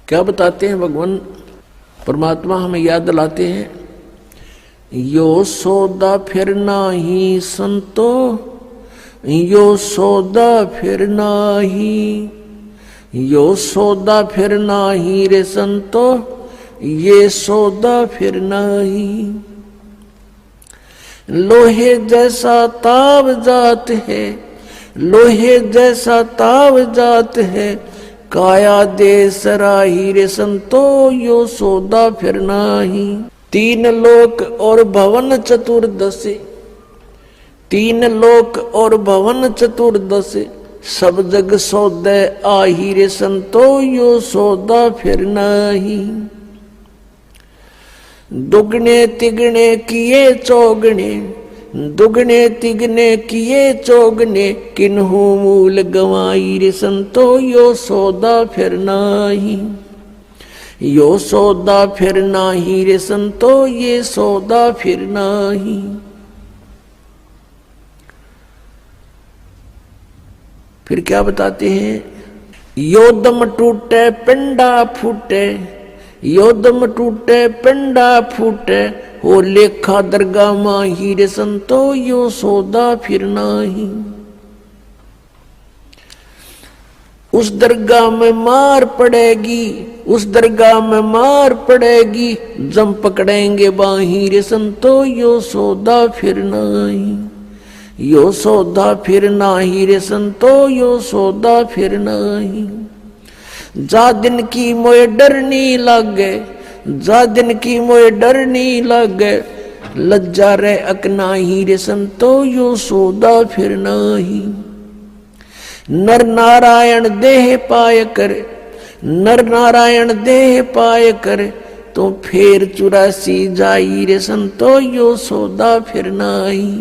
क्या बताते हैं भगवान परमात्मा, हमें याद दिलाते हैं, यो सौदा फिर नाही संतो, यो सौदा फिर नाही, यो सौदा फिर नाही रे संतो, ये सौदा फिर नाही। लोहे जैसा ताव जात है, लोहे जैसा ताव जात है, काया दे सराही रे संतो, यो सौदा फिर नाही। तीन लोक और भवन चतुर्दश, तीन लोक और भवन चतुर्दश, सब जग सौदे आही रे संतो, यो सौदा फिर नाही। दुगने तिगने किए चौगने, दुगने तिगने किए चौगने, किन्हू मूल गवाई रे संतो, यो सौदा फिर नाही। यो सौदा फिर नाही रे संतो, ये सौदा फिर नाही। फिर क्या बताते हैं, यो दम टूटे पिंडा फूटे, यो दम टूटे पिंडा फूटे, हो लेखा दरगाह माही रे संतो, यो सौदा फिर नाही। उस दरगाह में मार पड़ेगी, उस दरगाह में मार पड़ेगी, जम पकड़ेंगे बाही रे संतो, यो सौदा फिर नाही। यो सौदा फिर नाही रे संतो, यो सौदा फिर नाही। जा दिन की मोए डरनी लागे, जा दिन की मोए डरनी लागे, लज्जा रे अकनाही रे संतो, यो सौदा फिर नाही। नर नारायण देह पाए कर, नर नारायण देह पाए कर, तो फेर 84 जाई रे संतो, यो सौदा फिर नाही।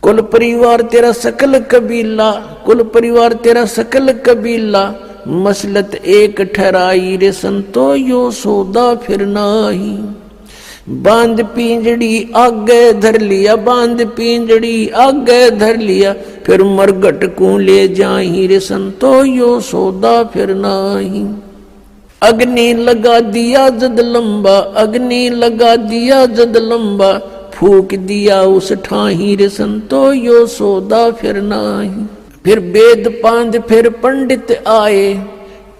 कुल परिवार तेरा सकल कबीला, कुल परिवार तेरा सकल कबीला, मसलत एक ठहराई रे संतो, यो सौदा फिर नाही। बांध पिंजड़ी आगे धर लिया, बांध पिंजड़ी आगे धर लिया, फिर मरगट को ले जाही रे संतो, यो सौदा फिर नाही। अग्नि लगा दिया जद लंबा, अग्नि लगा दिया जद लंबा, फूक दिया उस ठाही रे संतो, यो सौदा फिर नाही। फिर वेद पांध फिर पंडित आए,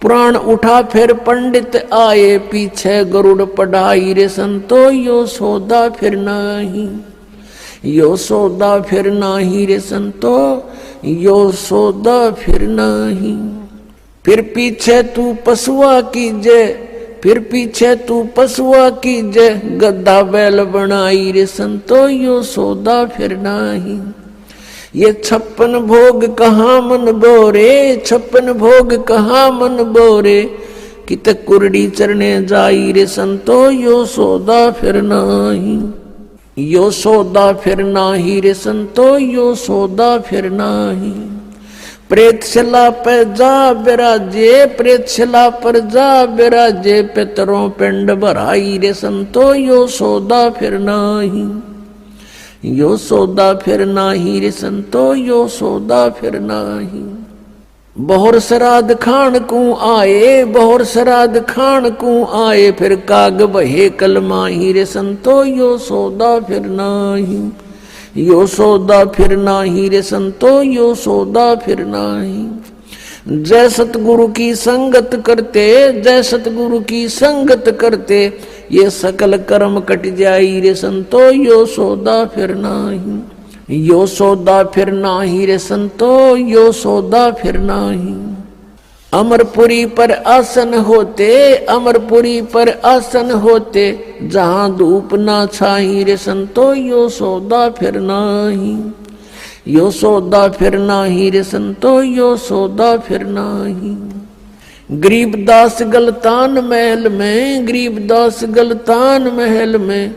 पुराण उठा फिर पंडित आए, पीछे गरुड़ पढ़ाई रे संतो, यो सौदा फिर नाही। यो सौदा फिर नाही रे संतो, यो सौदा फिर नाही। फिर पीछे तू पशुआ कीजे, फिर पीछे तू पशुआ कीजे, गद्दा बैल बनाई रे संतो, यो सौदा फिर नाही। ये 56 भोग कहाँ मन बोरे, 56 भोग कहाँ मन बोरे, कित कुरड़ी चरने जाई रे संतो, यो सौदा फिर नाही। यो सौदा फिर नाही रे संतो, यो सौदा फिर नाही। प्रेतशिला पे जा बिराजे, प्रेतशिला पर जा बिराजे, पितरों पिंड भराई रे संतो, यो सौदा फिर नाही। यो सौदा फिर नाही रे संतो, यो सौदा फिर नाही। बहुर श्राद्ध खान को आए, बहुर श्राद्ध खान को आए, फिर काग बहे कलमाही रे संतो, यो सौदा फिर नाही। यो सौदा फिर नाही रे संतो, यो सौदा फिर नाही। जय सतगुरु की संगत करते, जय सतगुरु की संगत करते, ये सकल कर्म कट जाई रे संतो, यो सौदा फिर नाही। यो सौदा फिर नाही रे संतो, यो सौदा फिर नाही। अमरपुरी पर आसन होते, अमरपुरी पर आसन होते, जहां धूप ना छाई रे संतो, यो सौदा फिर नाही। यो सौदा फिर नाही रे संतो, यो सौदा फिर नाही। गरीबदास गलतान महल में, गरीबदास गलतान महल में,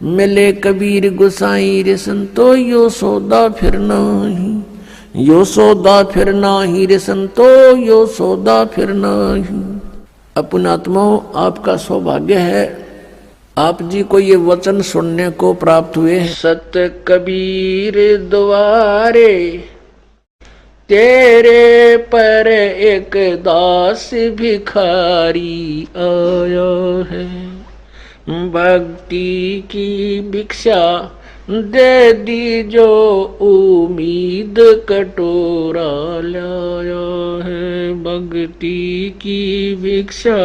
मिले कबीर गुसाई रे संतो, यो सौदा फिर नाही। यो सौदा फिर नाही रे संतो, यो सौदा फिर नाही। अपनात्माओं, आपका सौभाग्य है, आप जी को ये वचन सुनने को प्राप्त हुए। सत कबीर द्वारे तेरे पर एक दास भिखारी आया है, भक्ति की भिक्षा दे दी जो उम्मीद कटोरा लाया है। भक्ति की भिक्षा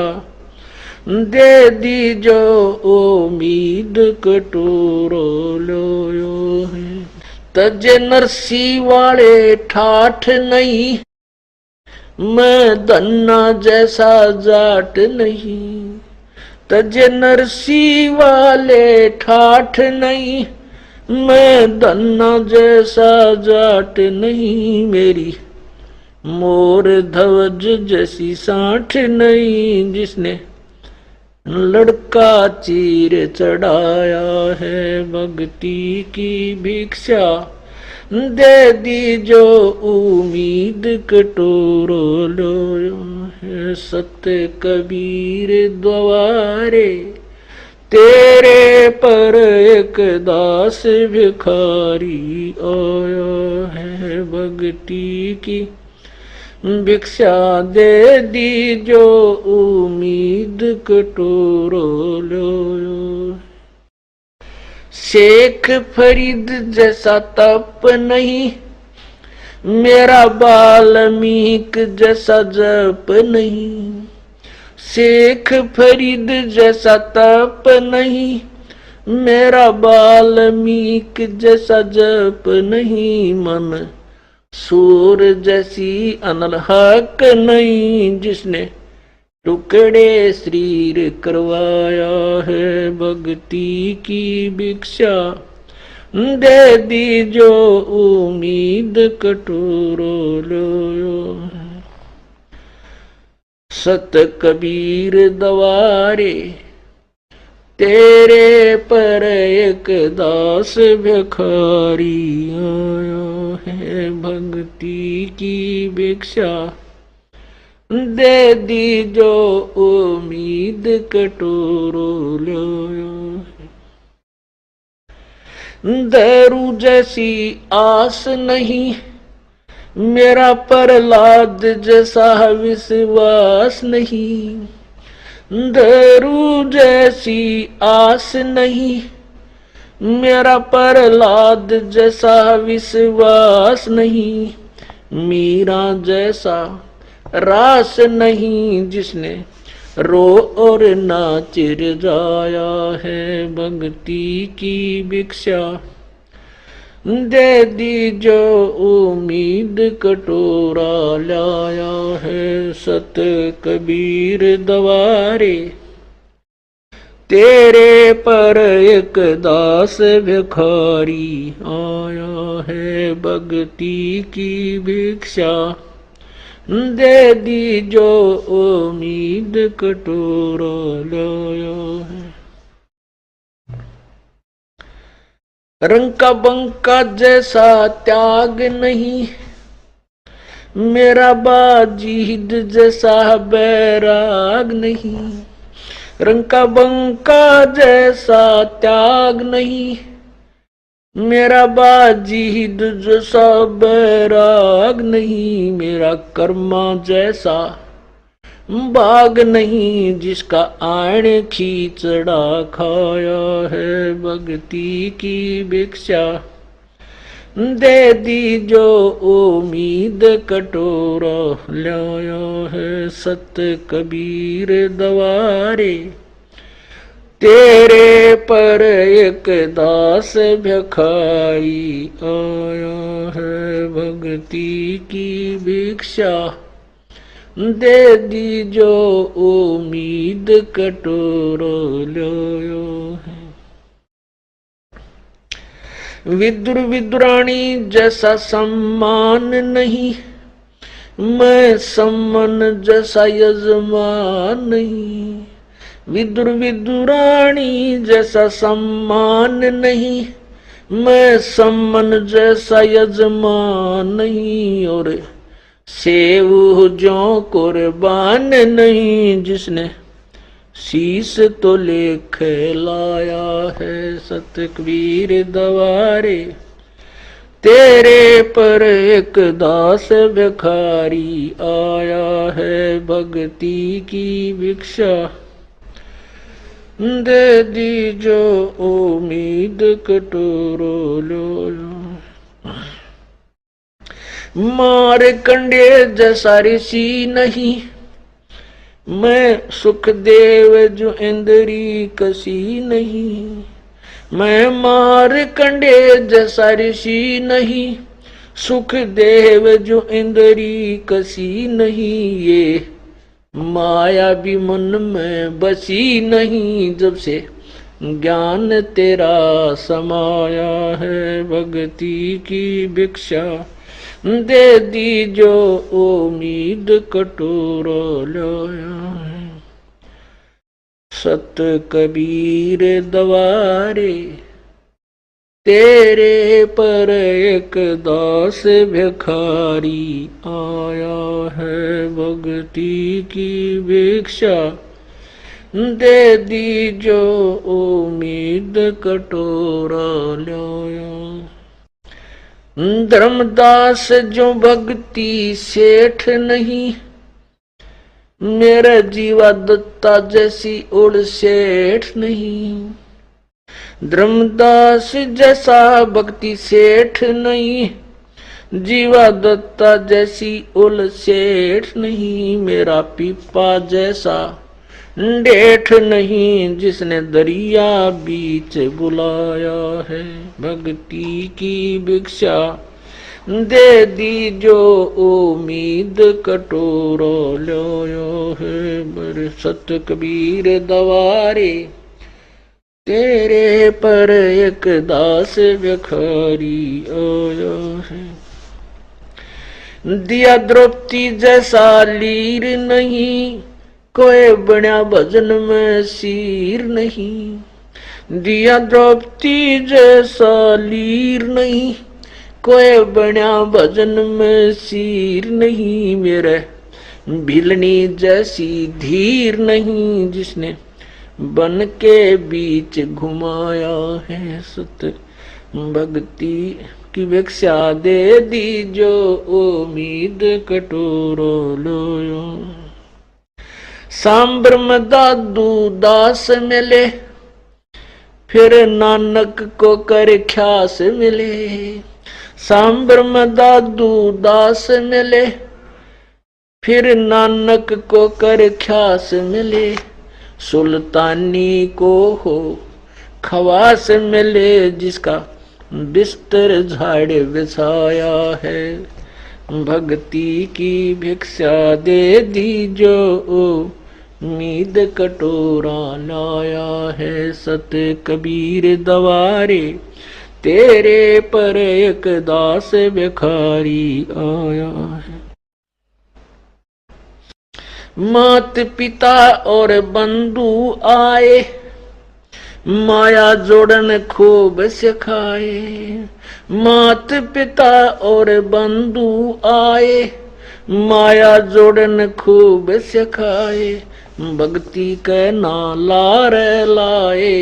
दे दी जो उम्मीद कटोरा लाया है। तजे नरसी वाले ठाठ नहीं, मैं धन्ना जैसा जाट नहीं। तजे नरसी वाले ठाठ नहीं, मैं धन्ना जैसा जाट नहीं। मेरी मोर ध्वज जैसी साठ नहीं, जिसने लड़का चीर चढ़ाया है। भक्ति की भिक्षा दे दी जो उम्मीद कटोरो लो है। सत्य कबीर द्वारे तेरे पर एक दास भिखारी आया है। भक्ति की भिक्षा दे दी जो उम्मीद कटोरो लो। शेख फरीद जैसा तप नहीं, मेरा वाल्मीक जैसा जप नहीं। शेख फरीद जैसा तप नहीं, मेरा वाल्मीक जैसा जप नहीं। मन सूर जैसी अनलहक नहीं, जिसने टुकड़े शरीर करवाया है। भक्ति की भिक्षा दे दी जो उम्मीद कटोरो लो। सत कबीर द्वारे तेरे पर एक दास भिखारी आया है। भक्ति की भिक्षा दे दी जो उम्मीद कटोरो लो। दारू जैसी आस नहीं, मेरा प्रहलाद जैसा विश्वास नहीं। दारू जैसी आस नहीं, मेरा प्रहलाद जैसा विश्वास नहीं। मीरा जैसा रास नहीं, जिसने रो और नाच जाया है। भक्ति की भिक्षा दे दी जो उम्मीद कटोरा लाया है। सत कबीर द्वारे तेरे पर एक दास भिखारी आया है। भक्ति की भिक्षा दे दी जो उम्मीद कटोरा लाया है। रंग का बंका जैसा त्याग नहीं, मेरा बाजीद जैसा बैराग नहीं। रंग का बंका जैसा त्याग नहीं, मेरा बाजीद जैसा बैराग नहीं। मेरा कर्मा जैसा बाग नहीं, जिसका आण खींचड़ा खाया है। भक्ति की भिक्षा दे दी जो उम्मीद कटोरा लाया है। सत कबीर द्वारे तेरे पर एक दास भिखारी आया है। भक्ति की भिक्षा दे दी जो उम्मीद कटोरा लाया है। विदुर विदुरानी जैसा सम्मान नहीं, मैं सम्मन जैसा यजमान नहीं। विदुर विदुरानी जैसा सम्मान नहीं, मैं सम्मन जैसा यजमान नहीं। और सेव जो कुर्बान नहीं, जिसने शीश तो लेख लाया है। सत कबीर द्वारे तेरे पर एक दास भिखारी आया है भक्ति की भिक्षा, दे दी जो उम्मीद कटोरो लो। मार कंडे जैसा ऋषि नहीं, मैं सुखदेव जो इंद्री कसी नहीं। मैं मार कंडे जैसा ऋषि नहीं, सुखदेव जो इंद्री कसी नहीं। ये माया भी मन में बसी नहीं, जब से ज्ञान तेरा समाया है। भक्ति की भिक्षा दे दी जो उम्मीद कटोरा लाया है। सत कबीर दवारे तेरे पर एक दास भिखारी आया है भक्ति की भिक्षा, दे दी जो उम्मीद कटोरा लाया। धर्मदास जो भक्ति सेठ नहीं, मेरा जीवा दत्ता जैसी उड़ सेठ नहीं। धर्मदास जैसा भक्ति सेठ नहीं, जीवा दत्ता जैसी उल सेठ नहीं। मेरा पीपा जैसा डेठ नहीं, जिसने दरिया बीच बुलाया है। भक्ति की भिक्षा दे दी जो उम्मीद कटोरा लाया है। मेरे सत कबीर दवारे तेरे पर एक दास भिखारी आया है। दिया द्रौपदी जैसा लीर नहीं, कोई बना भजन में सीर नहीं। दिया द्रौपदी जैसा लीर नहीं, कोई बना भजन में सीर नहीं। मेरे भिलनी जैसी धीर नहीं, जिसने बन के बीच घुमाया है। सत भक्ति की भिक्षा दे दी जो उम्मीद कटोरा लाया। सांबर में दादू दास मिले, फिर नानक को कर ख्यास मिले। सांबर में दादू दास मिले, फिर नानक को कर ख्यास मिले। सुल्तानी को हो खवास मिले, जिसका बिस्तर झाड़ बिछाया है। भक्ति की भिक्षा दे दी जो उम्मीद कटोरा लाया है। सत कबीर दवारे तेरे पर एक दास भिखारी आया है। मात पिता और बंधु आए, माया जोड़न खूब सिखाए। मात पिता और बंधु आए, माया जोड़न खूब सिखाए। भक्ति के नाला रे लाए,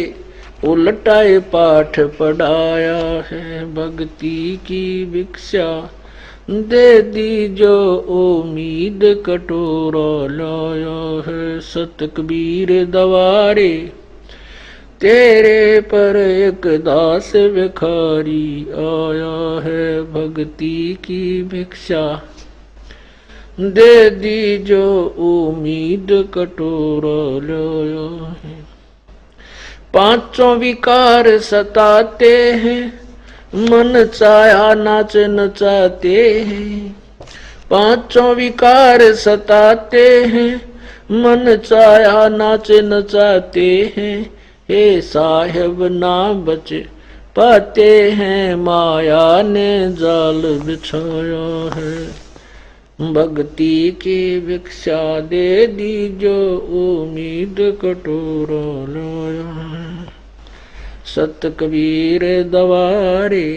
उलटाए पाठ पढ़ाया है। भक्ति की भिक्षा दे दी जो उम्मीद कटोरा लाया है। सत कबीर दवारे तेरे पर एक दास भिखारी आया है। भक्ति की भिक्षा दे दी जो उम्मीद कटोरा लाया है। पांचों विकार सताते हैं, मन चाया नाच नचाते हैं। पांचों विकार सताते हैं, मन चाया नाच नचाते हैं। हे साहेब ना बच पाते हैं, माया ने जाल बिछाया है। भक्ति की भिक्षा दे दी जो उम्मीद कटोरा लाया है। सत कबीर दवारे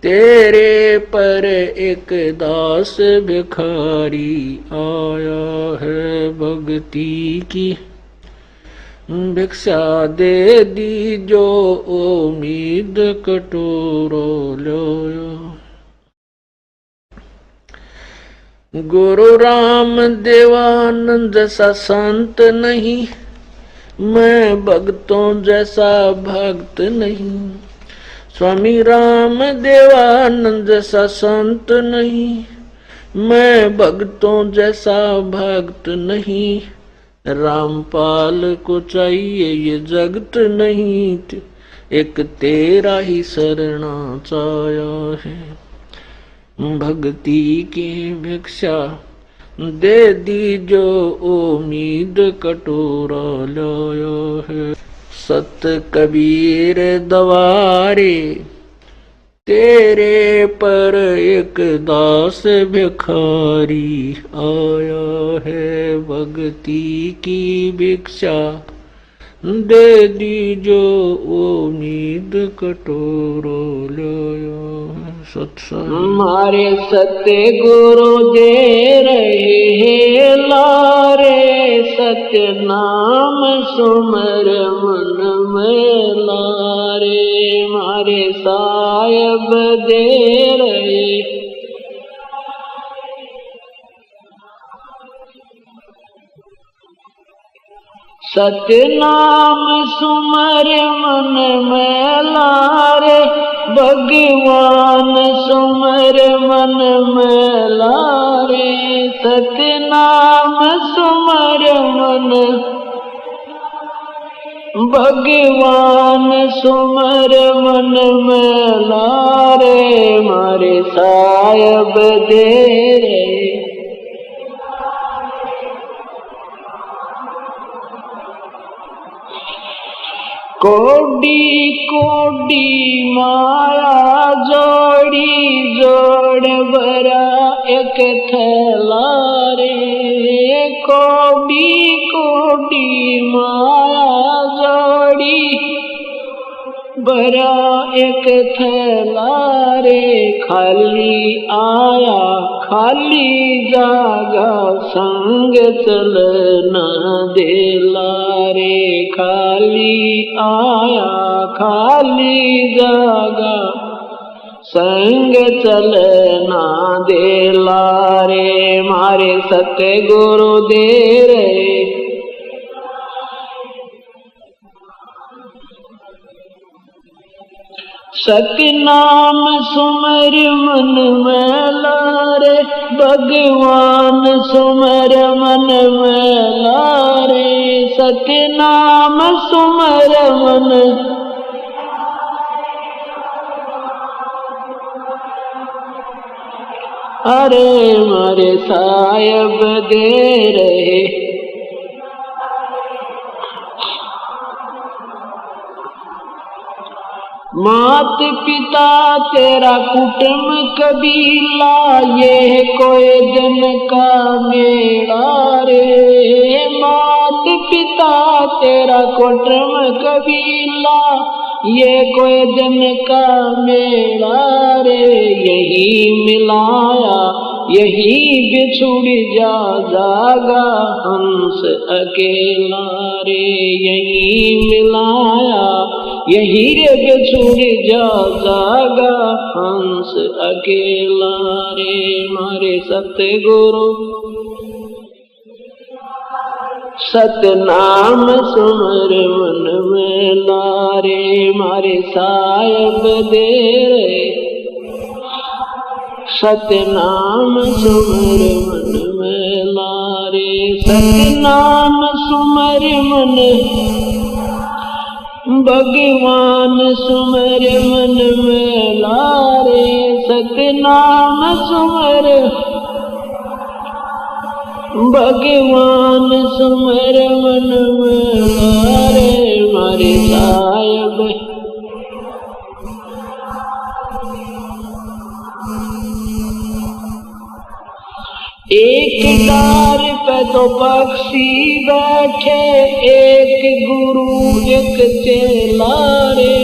तेरे पर एक दास भिखारी आया है। भक्ति की भिक्षा दे दी जो उम्मीद कटोरो लो। गुरु राम देवानंद जैसा संत नहीं, मैं भक्तों जैसा भक्त नहीं। स्वामी राम देवानंद जैसा संत नहीं, मैं भक्तों जैसा भक्त नहीं। रामपाल को चाहिए ये जगत नहीं, एक तेरा ही शरणा चाया है। भक्ति की भिक्षा दे दी जो उम्मीद कटोरा लाया है। सत कबीर दवारे तेरे पर एक दास भिखारी आया है। भक्ति की भिक्षा दे दी जो उम्मीद कटोरो लाया है। सत्संग हमारे सत्य गुरु दे रहे हैं लारे, सत्य नाम सुमर मन में लारे। हमारे साहिब दे रहे सत्य नाम सुमर मन में लारे। भगवान सुमर मन में लारे, सत्य नाम सुमर मन। भगवान सुमर मन में लारे, मारे साहिब दे रे। कोडी कोडी माया जोड़ी जोड़ भरा एक थैला रे। कोडी कोडी माया जोड़ी भरा एक थैला रे। खाली आया खाली जागा, संग चलना देला रे। खाली आया खाली जागा, संग चलना देला रे। मारे सत्य गुरु दे रे सत्य नाम सुमर मन में लारे। भगवान सुमर मन में लारे, सत्य नाम सुमर मन। अरे मारे साहिब दे रहे मात पिता तेरा कुटुंब कबीला, ये कोई जन का मेला रे। मात पिता तेरा कुटुंब कबीला, ये कोई जन का मेला रे। यही मिलाया यही बिछुड़ जा जागा, हंस अकेला रे। यही मिलाया यही रे बिछुड़ जा जागा, हंस अकेला रे। मारे सत्य गुरु सत्य नाम सुमर मन में लारे। मारे साहिब दे रे सत्य नाम सुमर मन में लारे। सत्य नाम सुमर मन भगवान सुमर मन में लारे। सत्य नाम सुमर भगवान सुमर मन में लारे। मारे साहिब एक डार पे तो पक्षी बैठे, एक गुरु एक चेला रे।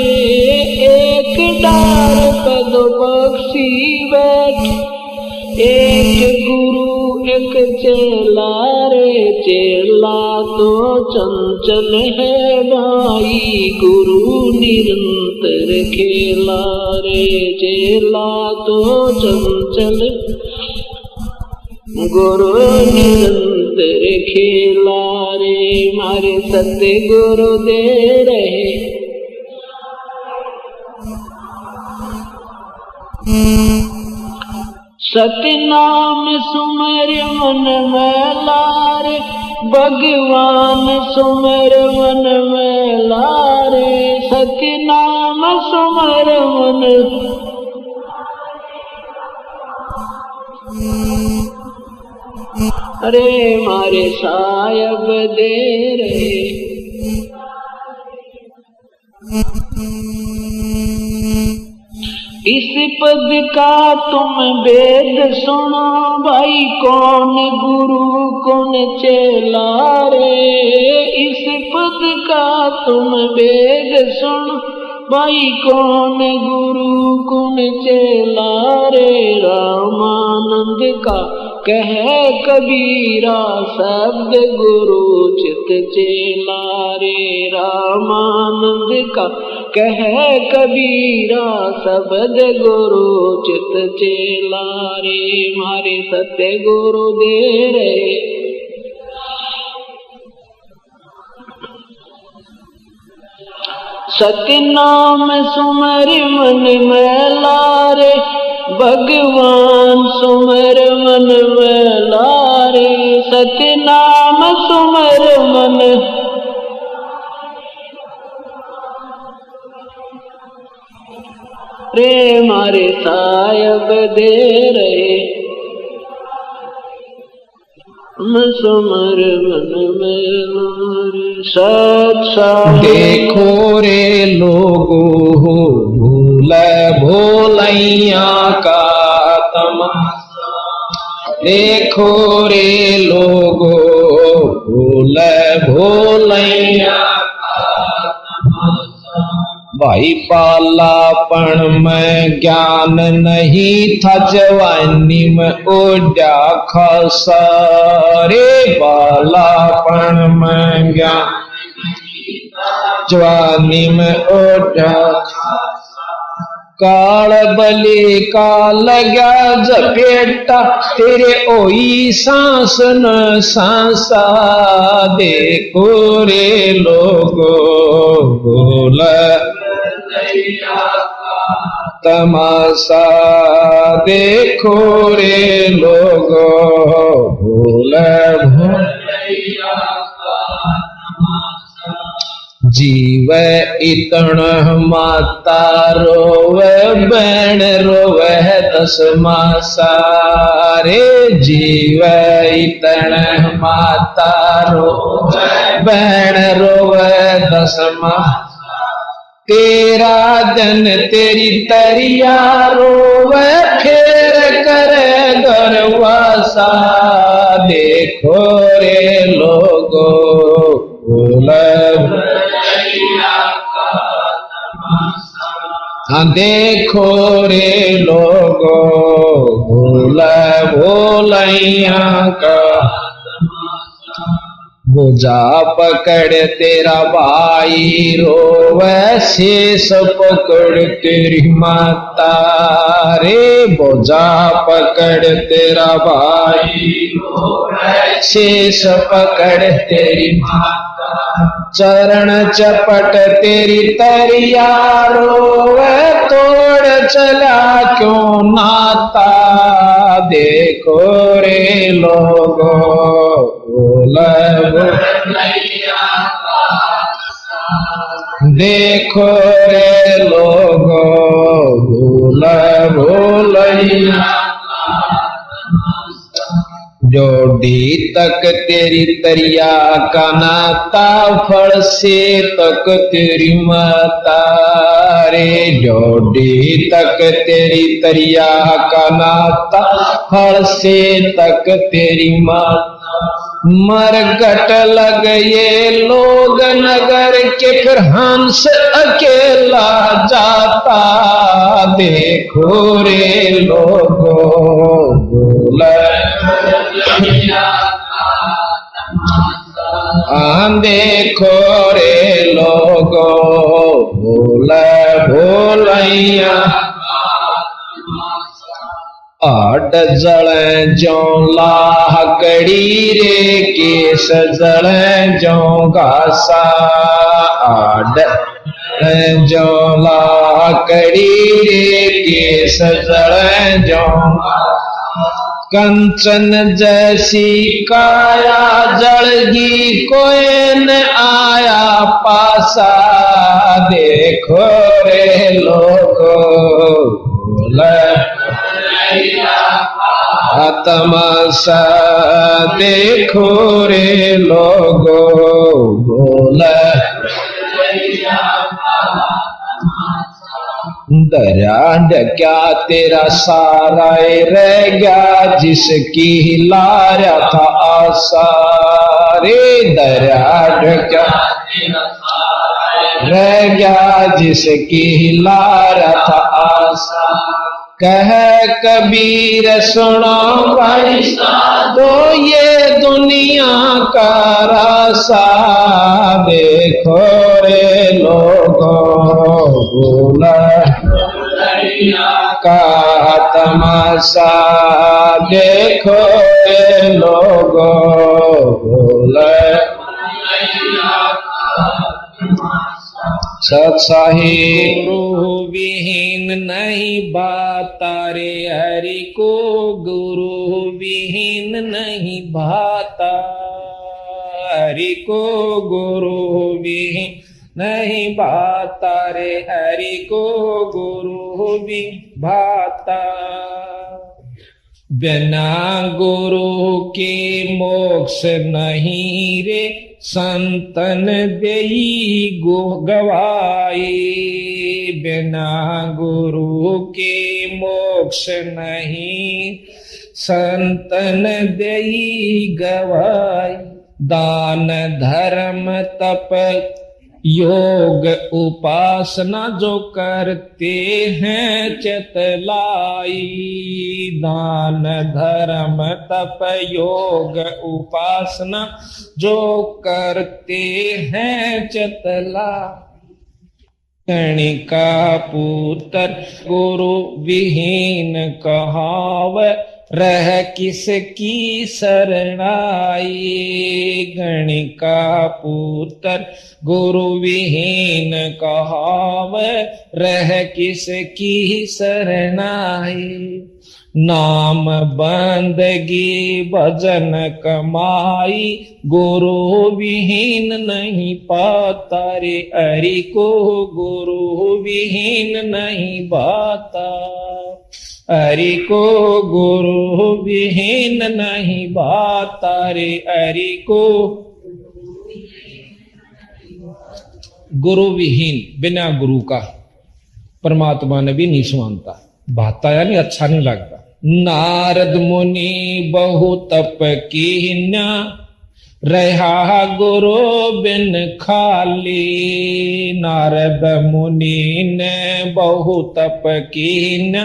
एक डार पे तो पक्षी बैठे, एक गुरु एक चेला रे। चेला चेला तो चंचल है भाई, गुरु निरंतर खेला रे। चेला तो चंचल, गुरु निरंतर खेला रे। मारे सत्य गुरु दे रहे, सतनाम सुमर मन में लारे, भगवान सुमर मन में लारे। सतनाम सुमर मन, अरे मारे सायब दे रहे। इस पद का तुम वेद सुनो भाई, कौन गुरु कौन चेला रे। इस पद का तुम वेद सुनो भाई, कौन गुरु कौन चेला रे। रामानंद का कहे कबीरा, शब्द गुरु चित चेला रे। रामानंद का कहे कबीरा, शब्द गुरु चित चेला रे। मारे सत्य गुरु दे रहे, सतनाम सुमर मन में लारे। भगवान सुमर मन में लारे। सतनाम सुमर मन, रे मारे सायब दे रहे। सुमर मन में लारे। सत्संग देखो रे लोगो, भूल भोलैया का तमाशा। देखो रे लोगो, भूल भोलैया का तमाशा। भाई पालापन में ज्ञान नहीं था, जवानी में ओढ़ा खासा रे। पालापन में ज्ञान, जवानी में ओढ़ा काल बलि का लगा जपेटा, तेरे ओई सांस न सांसा। देखो रे लोगो, भूल तमाशा। देखो रे लोगो, भूल भोलैया का तमाशा। जीव इतण माता रोवे, बैण रोवे दस मासा रे। जीव इतण माता रोवे, बैण रोवे दस मासा। तेरा दिन तेरी तरिया रोवे, फेर करे गरवासा। देखो रे लोगो, भूल देखो रे लोगो, भूल भोलैया का। भुजा पकड़ तेरा भाई रोवे, शेष पकड़ तेरी माता रे। भुजा पकड़ तेरा भाई रोवे, शेष पकड़ तेरी माता। चरण चपट तेरी तरिया रोवे, तोड़ चला क्यों नाता। देखो रे लोगो, भूल देखो रे लोगो, भूल भोलैया। जोड़ी तक तेरी तरिया का नाता, फल से तक तेरी माता रे। जोड़ी तक तेरी तरिया का नाता, फल से तक तेरी माता। मरगट लग ये लोग नगर के, फिर हंस अकेला जाता। देखो रे लोगो, भूल देखो रे लोगो भोले भोलैया आड जड़े जो लाकड़ी रे केस जड़े जो घासा आड जो लाकड़ी रे केस जड़े जो कंचन जैसी काया जड़गी कोई न आया पासा देखो रे लोगो तमाशा देखो रे लोगो बोला दरिया ढक्या तेरा सारा रह गया जिसकी हिलाया था आशा रे दरिया ढक्या रह गया जिसकी हिलाया था आशा कह कबीर सुनो भाई तो ये दुनिया का रासा देखो रे लोगो भोला का तमाशा देखो रे लोगो भोला सत्साही गुरु विहीन नहीं भाता रे हरि को गुरु विहीन नहीं भाता हरि को गुरु विहीन नहीं भाता रे हरि को गुरु भी भाता बिना गुरु के मोक्ष नहीं रे संतन देई गो गवाई बिना गुरु के मोक्ष नहीं संतन देई गवाई दान धर्म तप योग उपासना जो करते हैं चतलाई दान धर्म तप योग उपासना जो करते हैं चतला कणिका पुत्र गुरु विहीन कहाव रह किसकी शरणाई गणिका पुत्र गुरु विहीन कहाव रह किसकी शरणाई नाम बंदगी भजन कमाई गुरु विहीन नहीं पाता रे हरि को गुरु विहीन नहीं पाता हरि को गुरु विहीन नहीं भाता रे हरि को गुरु विहीन बिना गुरु का परमात्मा ने भी नहीं सुनता भाता यानी अच्छा नहीं लगता नारद मुनि बहु तप कीन्या रहा गुरु बिन खाली नारद मुनि ने बहु तप कीन्या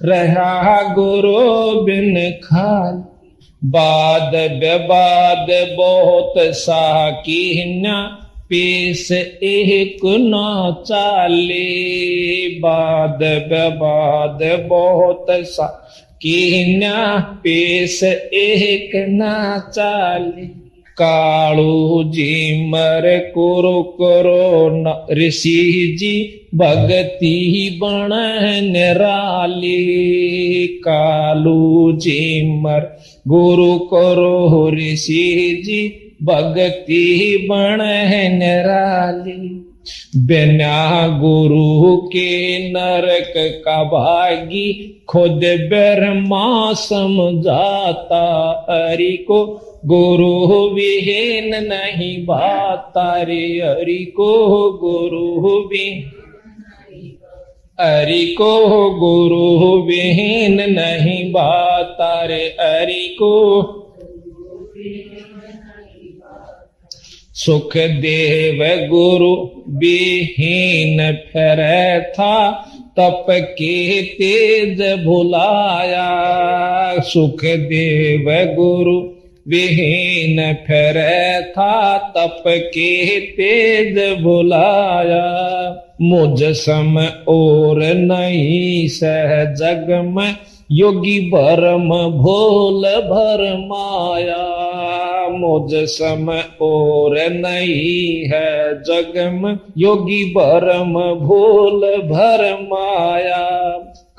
रहा गुरु बिन खाली बाद बेबाद बहुत सा कीन्या पेश एक न चाले बाद बेबाद बहुत सा कीन्या पेश एक न चाले कालू जी मर कुरु करो ऋषि जी भगति बण निराली कालू जी मर गुरु करो ऋषि जी भगति बण निराली बिना गुरु के नरक का भागी खुद ब्रह्मा समझाता हरि को गुरु विहीन नहीं भाता रे हरि को गुरु भी हरि को गुरु विहीन नहीं भाता रे हरि को सुख देव गुरु विहीन फिर था तप के तेज भुलाया सुख देव गुरु विहीन फिर था तप के तेज बुलाया। मुझ सम और नहीं सह जग में योगी भरम भोल भर माया। मुझ सम और नहीं है जग में योगी भरम भोल भर माया।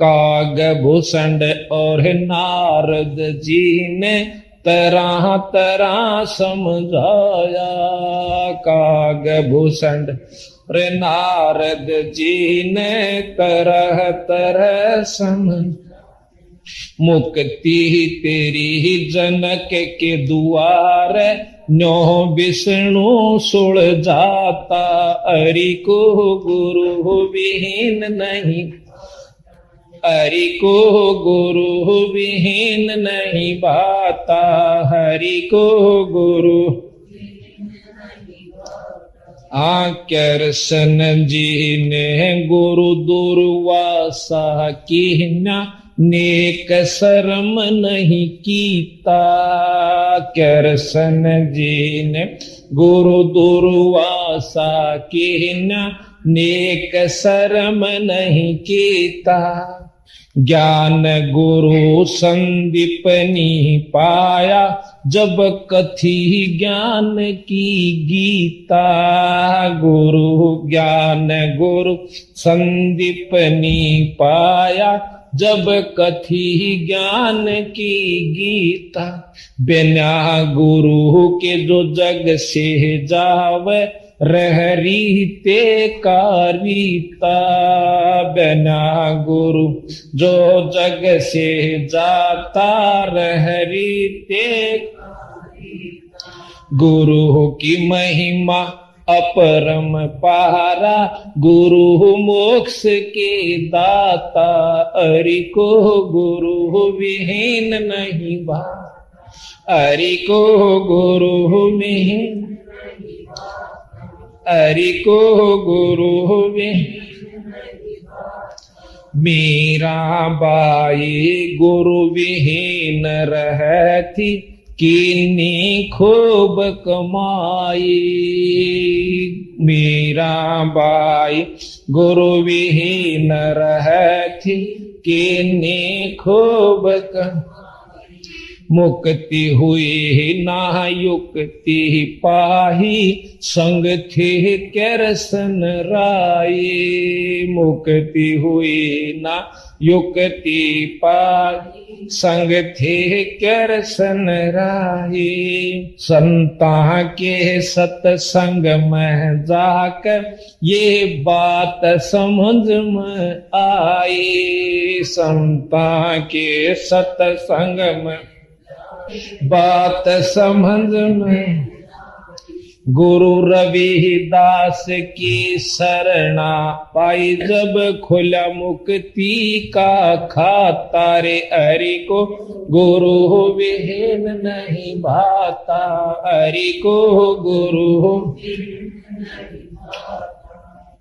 काग भूषण और नारद जी ने तरह तरह समझाया। काग भूषण रे नारद जी ने तरह तरह समझ। मुक्ति तेरी जनक के दुआर न्यो विष्णु सुल जाता। हरि को गुरु विहीन नहीं, हरि को गुरु विहीन नहीं बाता। हरि को गुरु कृष्ण जी ने गुरु दुर्वासा कीन्या नेक शर्म नहीं कीता। कृष्ण जी ने गुरु दुर्वासा कीन्या नेक शर्म नहीं कीता। ज्ञान गुरु संदीपनी पाया जब कथी ज्ञान की गीता। गुरु ज्ञान गुरु संदीपनी पाया जब कथी ज्ञान की गीता। बिना गुरु के जो जग से जावे रह रीते का रीता। बिना गुरु जो जग से जाता रह रीते। गुरु की महिमा अपरम पारा गुरु मोक्ष के दाता। हरि को गुरु विहीन नहीं बा। हरि को गुरु विहीन, हरि को गुरु विहीन। मीरा बाई गुरु विहीन रहती किन्नी खूब कमाई। मीरा बाई गुरु विहीन रहती किन्नी खूब कमाई। मुक्ति हुई ना युक्ति पाही संग थे कृष्ण राई। मुक्ति हुई ना युक्ति पाही संग थे कृष्ण राई। संता के सत्संग में जाकर ये बात समझ में आई। संता के सत्संग में बात समझ में। गुरु रविदास की शरणा पाई जब खुला मुक्ति का खाता रे। हरि को गुरु विहीन नहीं भाता। हरि को गुरु,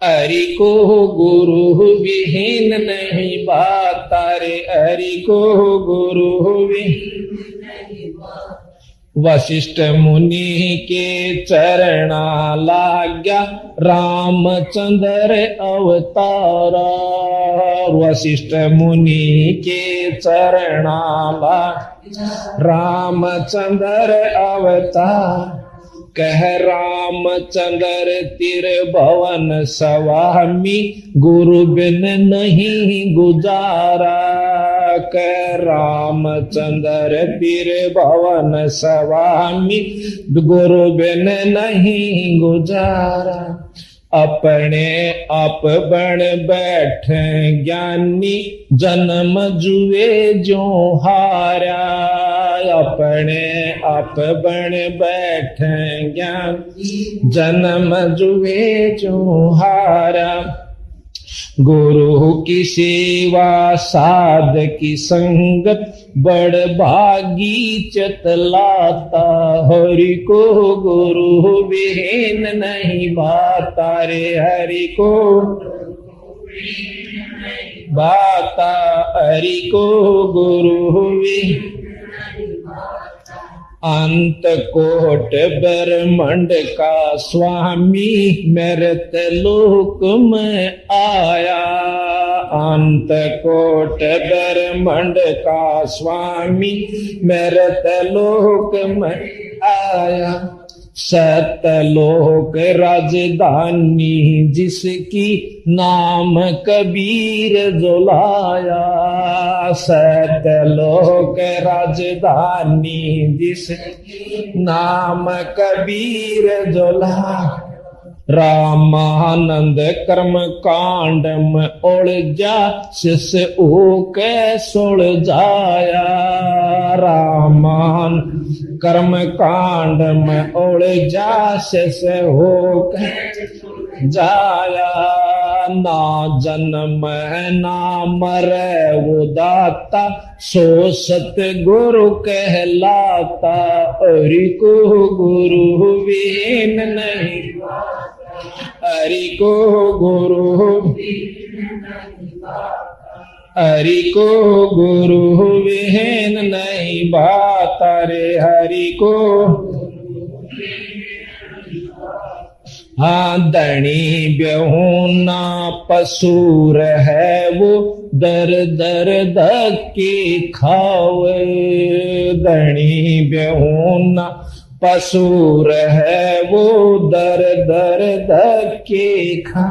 हरि को गुरु विहीन नहीं भाता रे। हरि को गुरु विहीन। वशिष्ठ मुनि के चरणा लाग्या रामचंद्र अवतारा। वशिष्ठ मुनि के चरणा लाग्या रामचंद्र अवतार। कह रामचंद्र त्रिभुवन स्वामी गुरु बिन नहीं गुजारा। कह रामचंद्र त्रिभुवन स्वामी गुरु बिन नहीं गुजारा। अपने आप बन बैठे ज्ञानी जन्म जुए जो हारा। अपने आप बन बैठे ज्ञान जन्म जुए जो हारा। गुरु की सेवा साध की संगत बड़ भागी चतलाता। हरि को गुरु विहीन नहीं भाता रे। हरि को भाता। हरि को गुरु विहीन। अंत कोट ब्रह्मंड का स्वामी मेरे लोक में आया। अंत कोट ब्रह्मंड का स्वामी मेरे लोक में आया। सतलोक राजधानी जिसकी नाम कबीर जो लाया। सतलोक राजधानी जिसकी नाम कबीर जो लाया। रामानंद कर्म कांड में उलझा शिष्य ओके सुलझाया। रामान कर्म कांड में उलझा शिष्य होके जाया। ना जन्म ना मरे वो दाता सो सतगुरु कहलाता। हरि को गुरु बिन नहीं, हरि को गुरु, हरि को गुरु विहीन नहीं बात रे। हरि को हाँ धनी बेहूना पसूर है वो दर दर धक्के खावे। धनी बेहूना पसूर है वो दर दर धक्के खा।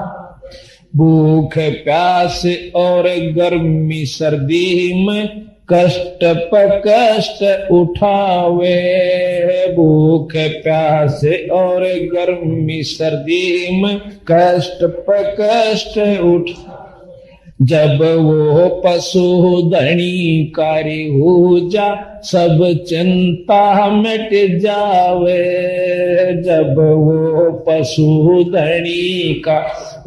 भूख प्यास और गर्मी सर्दी में कष्ट पर कष्ट उठावे। भूख प्यास और गर्मी सर्दी में कष्ट पर कष्ट उठा। जब वो पशु धनी कारी हो जा सब चिंता मिट जावे। जब वो पशु धनी का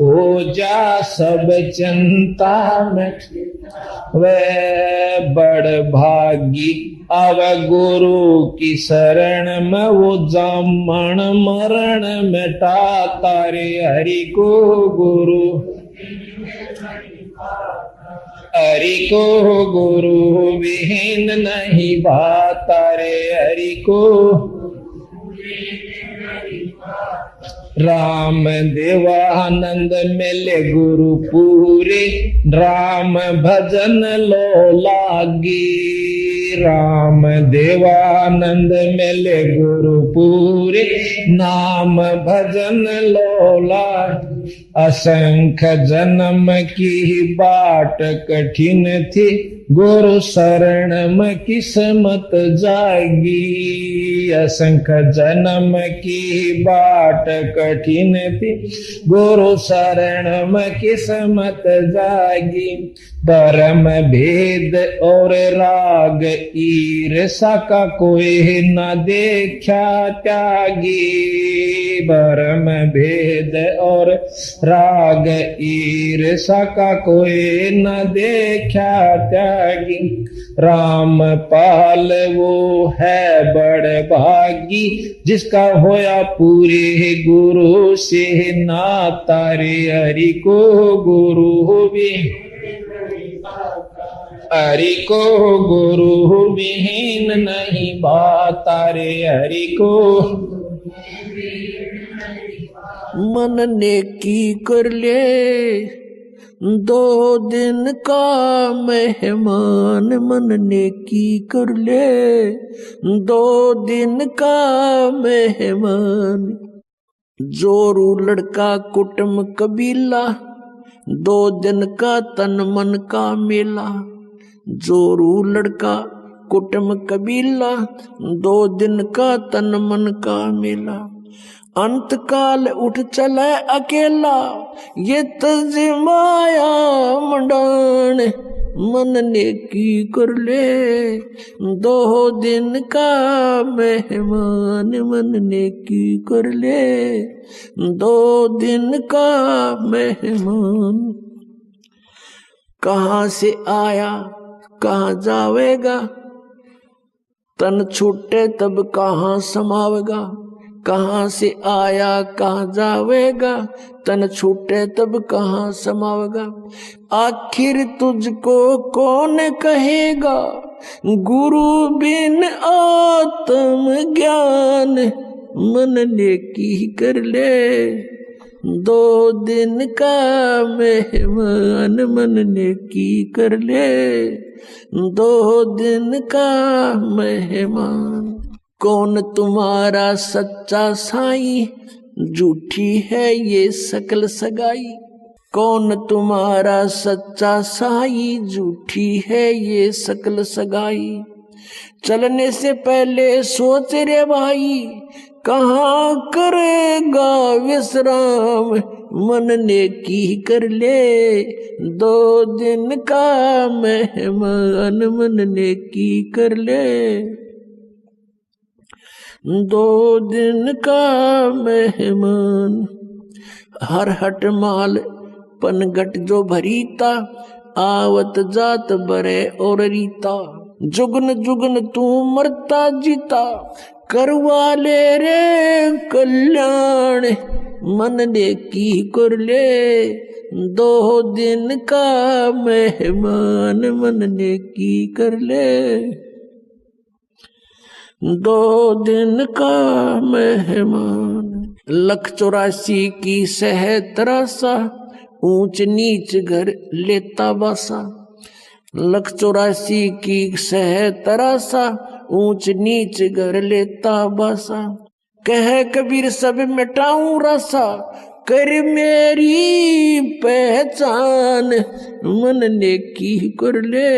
हो जा सब चिंता मिट वे। बड़ भागी अब गुरु की शरण में वो जामन मरण मिटाता रे। हरि को गुरु, हरि को गुरु विहीन नहीं बाता रे। हरि को राम देवानंद मिले गुरु पूरे राम भजन लो लागी। राम देवानंद मिले गुरु पूरे नाम भजन लो लागी। असंख्य जन्म की बाट कठिन थी गुरु शरण में किस्मत जाएगी। असंख्य जन्म की बाट कठिन थी गुरु शरण में किस्मत जाएगी। धर्म भेद और राग ईर्षा का कोई न देखा त्यागी। धर्म भेद और राग ईर्षा का कोई न देखा त्यागी। राम पाल वो है बड़ भागी जिसका होया पूरे गुरु से नाता रे। हरि को गुरु भी, हरि को गुरु विहीन नहीं बाता रे। हरि को मन नेकी कर ले 2 दिन का मेहमान। मन नेकी कर ले 2 दिन का मेहमान। जोरू लड़का कुटुम कबीला 2 दिन का तन मन का मेला। जोरू लड़का कुटुम कबीला 2 दिन का तन मन का मेला। अंत काल उठ चले अकेला ये तजिमाया मंडान। मन नेकी कर ले 2 दिन का मेहमान। मन नेकी कर ले 2 दिन का मेहमान। कहाँ से आया कहाँ जावेगा तन छूटे तब कहाँ समावेगा। कहाँ से आया कहाँ जावेगा तन छूटे तब कहाँ समावेगा। आखिर तुझको कौन कहेगा गुरु बिन आत्म ज्ञान मन ने की कर ले, 2 दिन का मेहमान मन ने की कर ले, 2 दिन का मेहमान। कौन तुम्हारा सच्चा साईं, झूठी है ये सकल सगाई। कौन तुम्हारा सच्चा साईं, झूठी है ये सकल सगाई। चलने से पहले सोच रे भाई, कहाँ करेगा विश्राम मन ने की कर ले, 2 दिन का मेहमान मन ने की कर ले, 2 दिन का मेहमान। हर हट माल पनघट जो भरीता, आवत जात बरे और रीता। जुगन जुगन तू मरता जीता, करवा ले रे कल्याण मन ने की कर ले, 2 दिन का मेहमान मन ने की कर ले, 2 दिन का मेहमान। 184 की सह तरासा, ऊंच नीच घर लेता बासा। 184 की सह तरासा, ऊंच नीच घर लेता बासा। कह कबीर सब मिटाऊं रासा, कर मेरी पहचान मन ने की कर ले,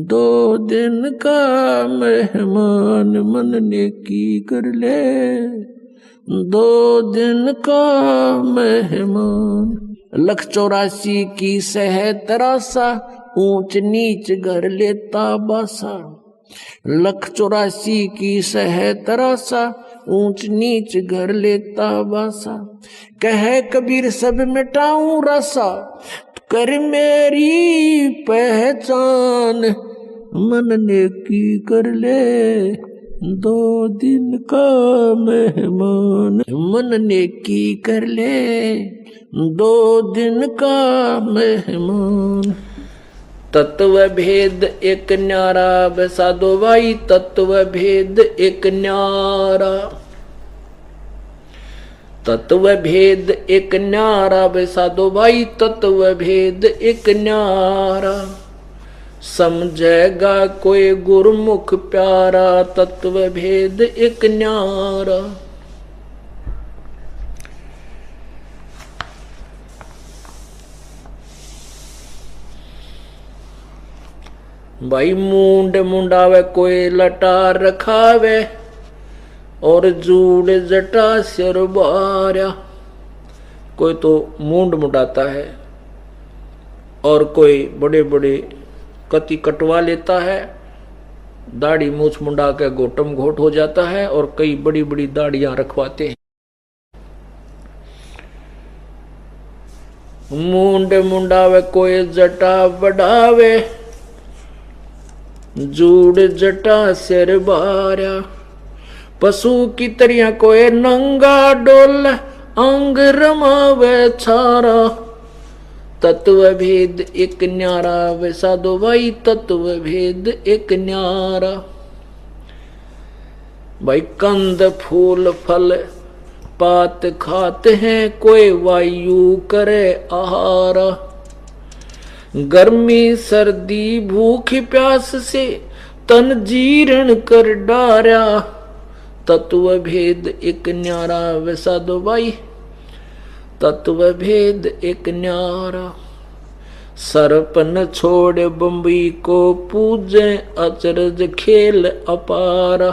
2 दिन का मेहमान मन ने की कर ले, 2 दिन का मेहमान। 184 की सह तरासा, ऊंच नीच घर लेता बासा। 184 की सह तरासा, ऊंच नीच घर लेता बासा। कह कबीर सब मिटाऊं रासा, कर मेरी पहचान मन ने की कर ले, 2 दिन का मेहमान मन ने की कर ले, 2 दिन का मेहमान। तत्व भेद एक न्यारा बसा दो भाई, तत्व भेद एक न्यारा। तत्व भेद एक न्यारा बसा दो भाई, तत्व भेद एक न्यारा। समझेगा कोई गुरमुख प्यारा, तत्व भेद एक न्यारा। भाई मूंड मुंडावे कोई लटार रखावे, और जूड़ जटा सिर बार्या। कोई तो मूंड मुंडाता है, और कोई बड़े बड़े कति कटवा लेता है, दाढ़ी मूछ मुंडा के गोटम घोट हो जाता है, और कई बड़ी बड़ी दाढ़ियां रखवाते हैं। मूंड मुंडावे कोई जटा बढ़ावे, जूड़ जटा सिर बार्या। पशु की तरिया कोई नंगा डोल, अंग रमावे छारा। तत्व भेद एक न्यारा वैसा दो भाई, तत्व भेद एक न्यारा। भाई कंद फूल फल पात खाते हैं, कोई वायु करे आहारा। गर्मी सर्दी भूख प्यास से तन जीर्ण कर डारा। तत्व भेद एक न्यारा वैसा दो भाई, तत्व भेद एक न्यारा। सरपन छोड़ बम्बई को पूजे, अचरज खेल अपारा।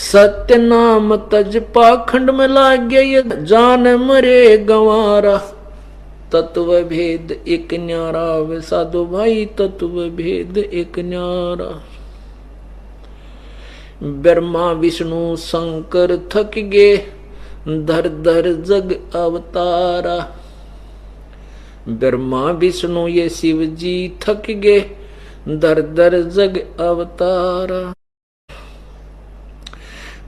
सत्य नाम तज पाखंड में लागे, ये जान मरे गंवारा। तत्व भेद एक न्यारा वैसा दो भाई, तत्व भेद एक न्यारा। ब्रह्मा विष्णु शंकर थक गे, धर धर जग अवतारा। ब्रह्मा विष्णु ये शिव जी थक गे, धर धर जग अवतारा।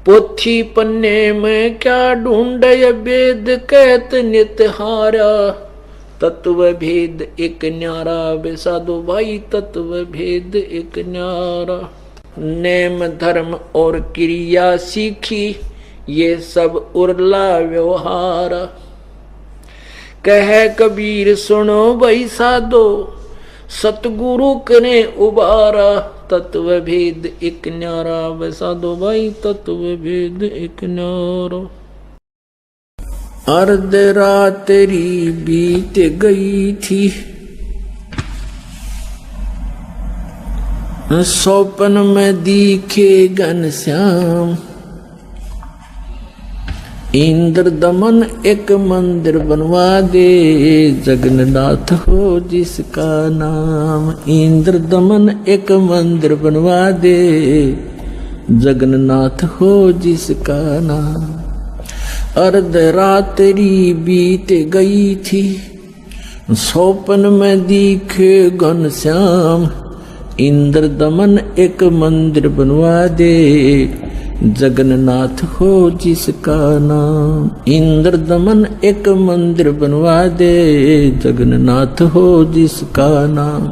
पोथी पन्ने में क्या ढूंढे, वेद कहत नित हारा। तत्व भेद एक न्यारा, बे साधु भाई तत्व भेद एक न्यारा। नेम धर्म और क्रिया सीखी, ये सब उरला व्यवहार। कह कबीर सुनो भाई साधो, सतगुरु कने उबारा। तत्व भेद एक न्यारा, बे साधु भाई तत्व भेद एक न्यारा। अर्ध रात्रि बीत गई थी, सौपन में दिखे घनश्याम। इंद्र दमन एक मंदिर बनवा दे, जगन्नाथ हो जिसका नाम। इंद्र दमन एक मंदिर बनवा दे, जगन्नाथ हो जिसका नाम। अर्ध रात्रि बीत गई थी, सौपन में दिखे घनश्याम। इंद्र दमन एक मंदिर बनवा दे, जगन्नाथ हो जिसका नाम। इंद्र दमन एक मंदिर बनवा दे, जगन्नाथ हो जिसका नाम।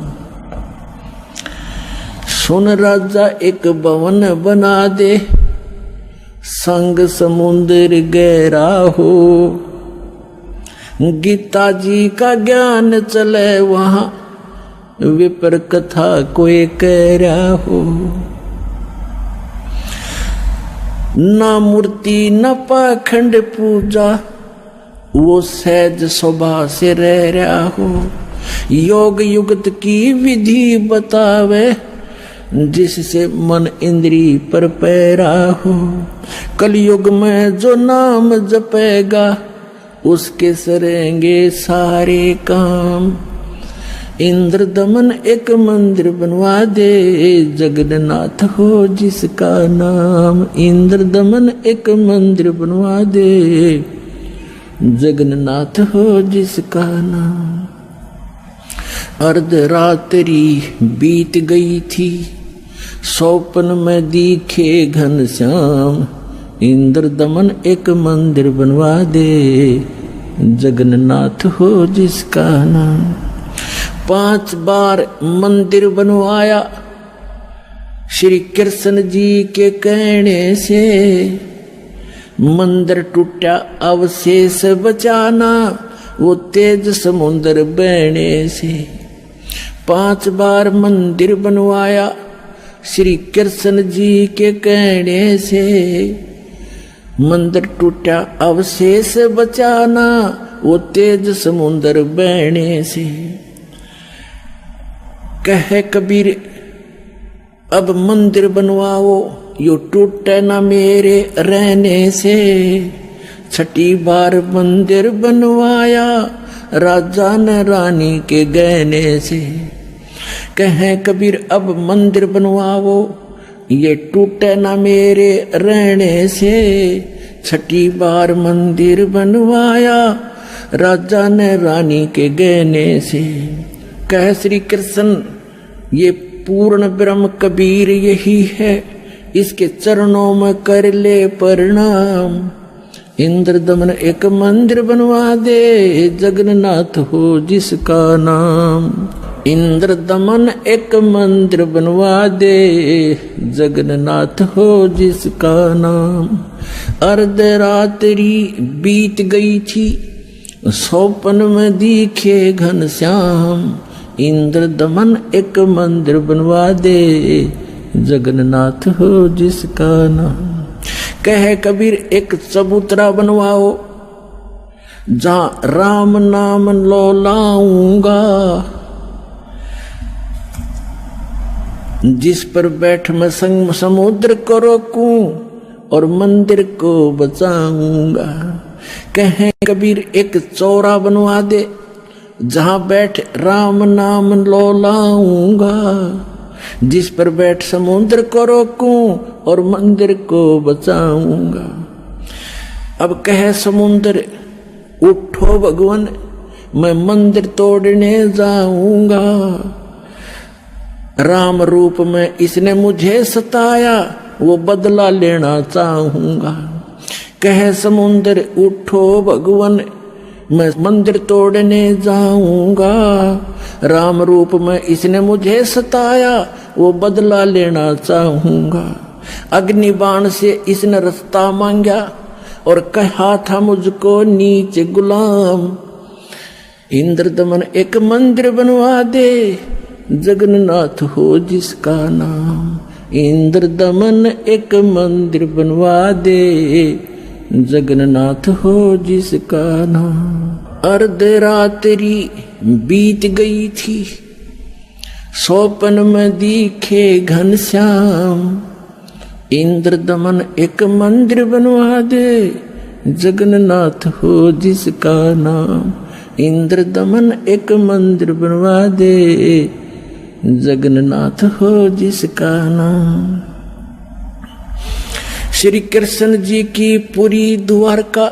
सुन राजा एक भवन बना दे, संग समुद्र गहरा हो। गीता जी का ज्ञान चले वहां, विपर कथा कोई कह रहा हो। ना मूर्ति न पाखंड पूजा, वो सहज स्वभाव से रह रहा हो। योग युगत की विधि बतावे, जिससे मन इंद्री पर पैरा हो। कलयुग में जो नाम जपेगा, उसके सरेंगे सारे काम। इंद्र दमन एक मंदिर बनवा दे, जगन्नाथ हो जिसका नाम। इंद्र दमन एक मंदिर बनवा दे, जगन्नाथ हो जिसका नाम। अर्ध रात्रि बीत गई थी, सौपन में दिखे घनश्याम। इंद्र दमन एक मंदिर बनवा दे, जगन्नाथ हो जिसका नाम। 5 बार मंदिर बनवाया, श्री कृष्ण जी के कहने से। मंदिर टूटा अवशेष बचाना, वो तेज समुद्र बहने से। 5 बार मंदिर बनवाया, श्री कृष्ण जी के कहने से। मंदिर टूटा अवशेष बचाना, वो तेज समुद्र बहने से। कहे कबीर अब मंदिर बनवाओ, यो टूटे ना मेरे रहने से। 6 बार मंदिर बनवाया, राजा ने रानी के गहने से। कहे कबीर अब मंदिर बनवाओ, ये टूटे ना मेरे रहने से। 6 बार मंदिर बनवाया, राजा ने रानी के गहने से। कह श्री कृष्ण ये पूर्ण ब्रह्म कबीर यही है, इसके चरणों में कर ले प्रणाम। इंद्र दमन एक मंदिर बनवा दे, जगन्नाथ हो जिसका नाम। इंद्र दमन एक मंदिर बनवा दे, जगन्नाथ हो जिसका नाम। अर्ध रात्रि बीत गई थी, सौपन में दिखे घनश्याम। इंद्र दमन एक मंदिर बनवा दे, जगन्नाथ हो जिसका नाम। कहे कबीर एक चबूतरा बनवाओ, जहां राम नाम लो लाऊंगा। जिस पर बैठ मैं संग समुद्र को रोकूं, और मंदिर को बचाऊंगा। कहे कबीर एक चौरा बनवा दे, जहां बैठ राम नाम लो लाऊंगा। जिस पर बैठ समुद्र को रोकूं, और मंदिर को बचाऊंगा। अब कहे समुद्र उठो भगवान, मैं मंदिर तोड़ने जाऊंगा। राम रूप में इसने मुझे सताया, वो बदला लेना चाहूंगा। कहे समुद्र उठो भगवान, मैं मंदिर तोड़ने जाऊंगा, राम रूप में इसने मुझे सताया, वो बदला लेना चाहूंगा। अग्नि बाण से इसने रास्ता मांगा और कहा था मुझको नीचे गुलाम। इंद्रदमन एक मंदिर बनवा दे, जगन्नाथ हो जिसका नाम। इंद्रदमन एक मंदिर बनवा दे, जगन्नाथ हो जिसका नाम। अर्धरात्रि बीत गई थी, स्वप्न में दिखे घनश्याम। इंद्रदमन एक मंदिर बनवा दे, जगन्नाथ हो जिसका नाम। इंद्रदमन एक मंदिर बनवा दे, जगन्नाथ हो जिसका नाम। श्री कृष्ण जी की पूरी द्वारका,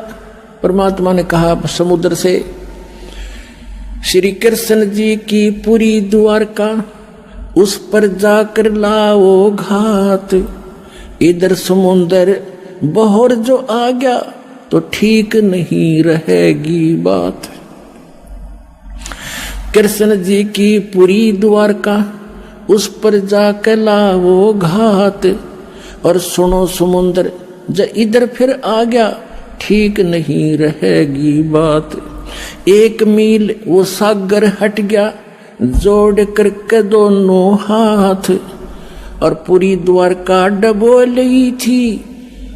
परमात्मा ने कहा समुद्र से, श्री कृष्ण जी की पूरी द्वारका, उस पर जाकर लाओ घात। इधर समुद्र बहर जो आ गया तो ठीक नहीं रहेगी बात। कृष्ण जी की पूरी द्वारका, उस पर जाकर लाओ घात। और सुनो समुद्र जब इधर फिर आ गया, ठीक नहीं रहेगी बात। 1 मील वो सागर हट गया, जोड़ करके दोनों हाथ। और पूरी द्वारका डबो ली थी,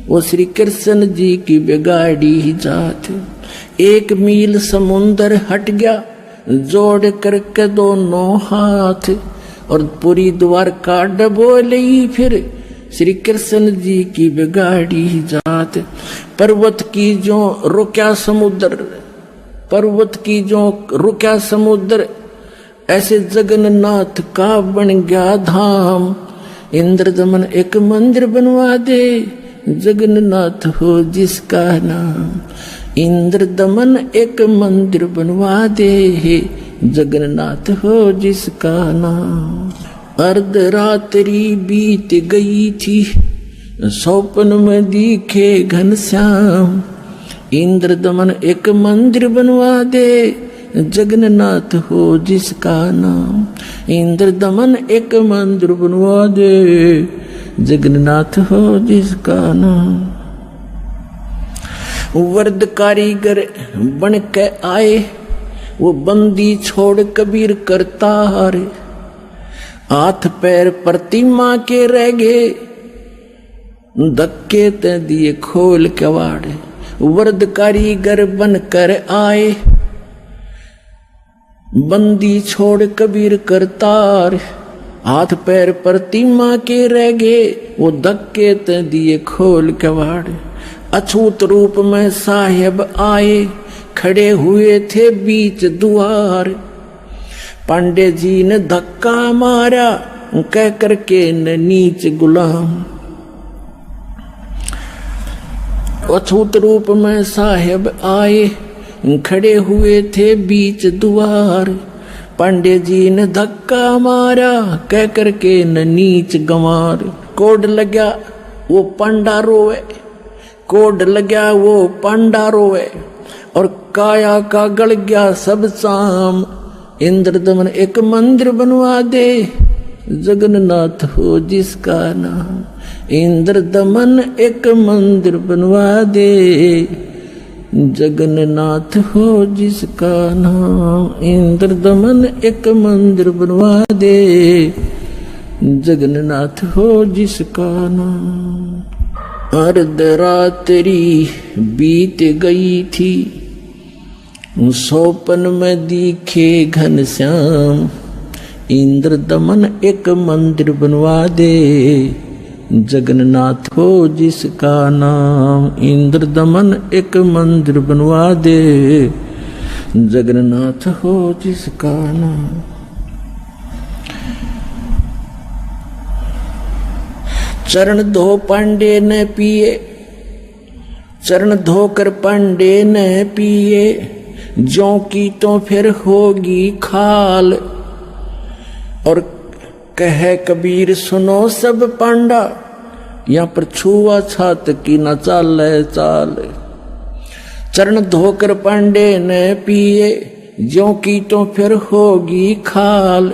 वो श्री कृष्ण जी की बिगाड़ी जात। 1 मील समुद्र हट गया, जोड़ करके दोनों हाथ। और पूरी द्वारका डबो ली फिर श्री कृष्ण जी की बिगाड़ी जात। पर्वत की जो रुक्या समुद्र, पर्वत की जो रुक्या समुद्र, ऐसे जगन्नाथ का बन गया धाम। इंद्रदमन एक मंदिर बनवा दे, जगन्नाथ हो जिसका नाम। इंद्रदमन एक मंदिर बनवा दे, जगन्नाथ हो जिसका नाम। अर्धरात्रि बीत गई थी, स्वप्न में दिखे घनश्याम। इंद्रदमन एक मंदिर बनवा दे, जगन्नाथ हो जिसका नाम। इंद्रदमन एक मंदिर बनवा दे, जगन्नाथ हो जिसका नाम। वर्द कारीगर बन के आए, वो बंदी छोड़ कबीर करतार। हाथ पैर प्रतिमा के रह गए, धक्के ते दिए खोल कवाड़। वर्द कारीगर बन कर आए, बंदी छोड़ कबीर करतार। हाथ पैर प्रतिमा के रह गए, वो धक्के ते दिए खोल कवाड़। अछूत रूप में साहेब आए, खड़े हुए थे बीच द्वार। पांडे जी ने धक्का मारा, कह करके न नीच गुलाम। अछूत रूप में साहेब आए, खड़े हुए थे बीच द्वार। पांडे जी ने धक्का मारा, कह करके न नीच गंवार। कोड लग्या वो पांडा रोवे, कोड लग्या वो पांडा रोवे। और काया का गल गया सब शाम। इंद्रदमन एक मंदिर बनवा दे, जगन्नाथ हो जिसका नाम। इंद्रदमन एक मंदिर बनवा दे, जगन्नाथ हो जिसका नाम। इंद्रदमन एक मंदिर बनवा दे, जगन्नाथ हो जिसका नाम। अर्धरात्रि बीत गई थी, स्वप्न में दिखे घनश्याम। इंद्रदमन एक मंदिर बनवा दे, जगन्नाथ हो जिसका नाम। इंद्रदमन एक मंदिर बनवा दे, जगन्नाथ हो जिसका नाम। चरण धो पांडे ने पिए, चरण धोकर पांडे ने पिए। ज्यों की तो फिर होगी खाल। और कहे कबीर सुनो सब पांडा, यहाँ पर छुआ छात की न चाल चाल। चरण धोकर पांडे ने पिए, ज्यों की तो फिर होगी खाल।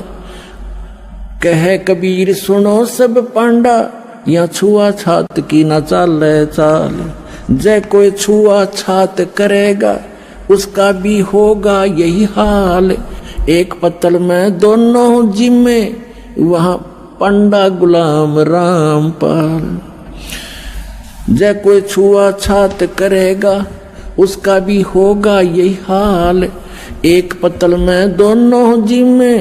कहे कबीर सुनो सब पांडा, या छुआ छात की न चाले चाल। जय कोई छुआ छात करेगा, उसका भी होगा यही हाल। एक पत्तल में दोनों जिम्मे, वहां पंडा गुलाम रामपाल। जय कोई छुआ छात करेगा, उसका भी होगा यही हाल। एक पत्तल में दोनों जिम्मे,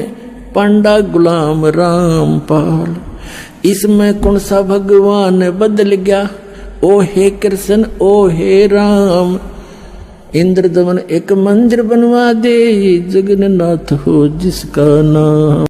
पंडा गुलाम रामपाल। इसमें कौन सा भगवान बदल गया, ओ हे कृष्ण ओ हे राम। इंद्र दमन एक मंदिर बनवा दे, जगन्नाथ हो जिसका नाम।